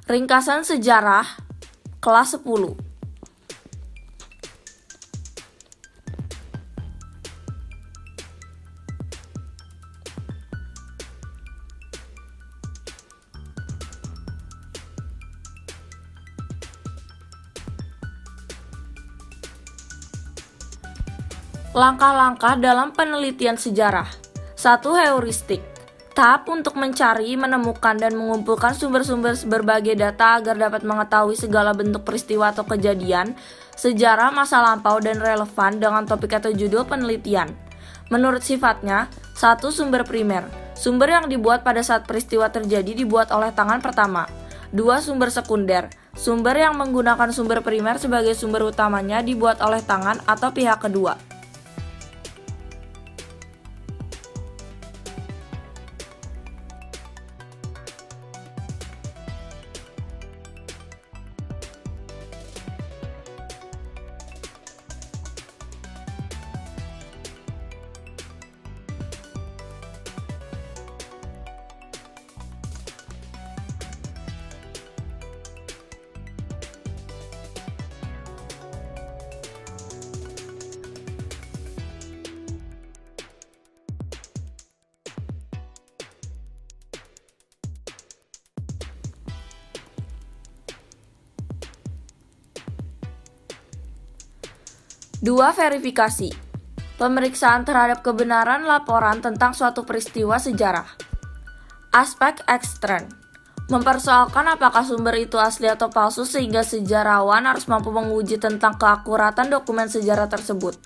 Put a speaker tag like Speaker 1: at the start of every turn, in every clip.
Speaker 1: Ringkasan sejarah kelas 10. Langkah-langkah dalam penelitian sejarah. 1. Heuristik. Tahap untuk mencari, menemukan, dan mengumpulkan sumber-sumber berbagai data agar dapat mengetahui segala bentuk peristiwa atau kejadian, sejarah, masa lampau, dan relevan dengan topik atau judul penelitian. Menurut sifatnya, 1. Sumber primer. Sumber yang dibuat pada saat peristiwa terjadi dibuat oleh tangan pertama. 2. Sumber sekunder. Sumber yang menggunakan sumber primer sebagai sumber utamanya dibuat oleh tangan atau pihak kedua. 2. Verifikasi. Pemeriksaan terhadap kebenaran laporan tentang suatu peristiwa sejarah. Aspek ekstern. Mempersoalkan apakah sumber itu asli atau palsu sehingga sejarawan harus mampu menguji tentang keakuratan dokumen sejarah tersebut.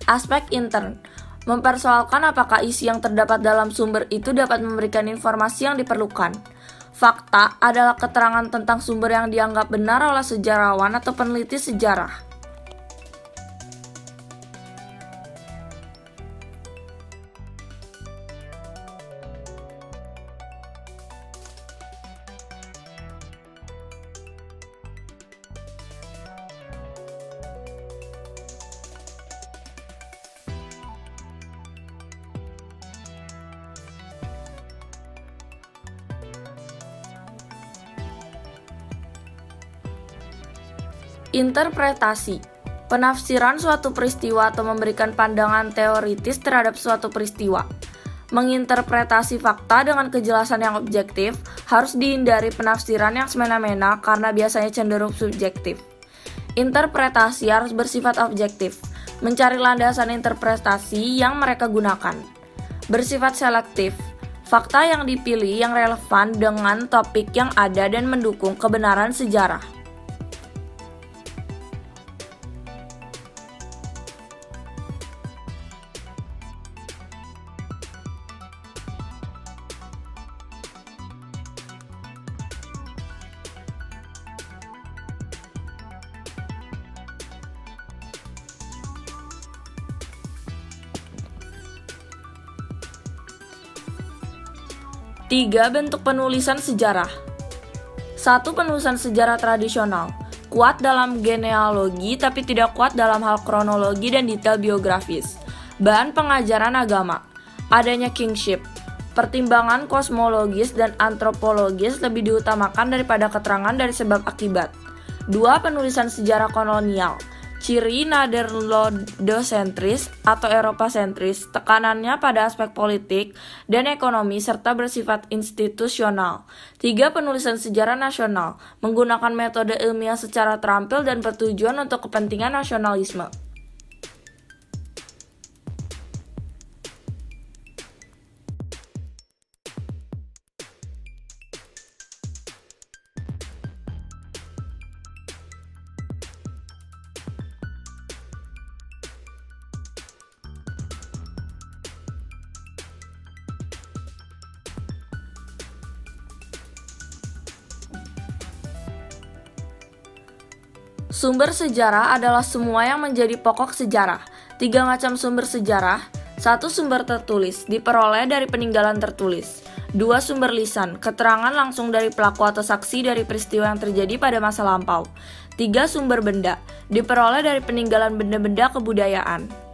Speaker 1: Aspek intern. Mempersoalkan apakah isi yang terdapat dalam sumber itu dapat memberikan informasi yang diperlukan. Fakta adalah keterangan tentang sumber yang dianggap benar oleh sejarawan atau peneliti sejarah. 3. Interpretasi. Penafsiran suatu peristiwa atau memberikan pandangan teoritis terhadap suatu peristiwa. Menginterpretasi fakta dengan kejelasan yang objektif harus dihindari penafsiran yang semena-mena karena biasanya cenderung subjektif. Interpretasi harus bersifat objektif, mencari landasan interpretasi yang mereka gunakan. Bersifat selektif. Fakta yang dipilih yang relevan dengan topik yang ada dan mendukung kebenaran sejarah. 3. Bentuk penulisan sejarah. 1. Penulisan sejarah tradisional. Kuat dalam genealogi tapi tidak kuat dalam hal kronologi dan detail biografis. Bahan pengajaran agama. Adanya kingship. Pertimbangan kosmologis dan antropologis lebih diutamakan daripada keterangan dari sebab akibat. 2. Penulisan sejarah kolonial. Ciri Nederlandosentris atau Eropa-sentris, tekanannya pada aspek politik dan ekonomi serta bersifat institusional. 3. Penulisan sejarah nasional, menggunakan metode ilmiah secara terampil dan bertujuan untuk kepentingan nasionalisme. 'Sumber sejarah adalah semua yang menjadi pokok sejarah. 3 macam sumber sejarah. 1. Sumber tertulis, diperoleh dari peninggalan tertulis. 2. Sumber lisan, keterangan langsung dari pelaku atau saksi dari peristiwa yang terjadi pada masa lampau. 3. Sumber benda, diperoleh dari peninggalan benda-benda kebudayaan.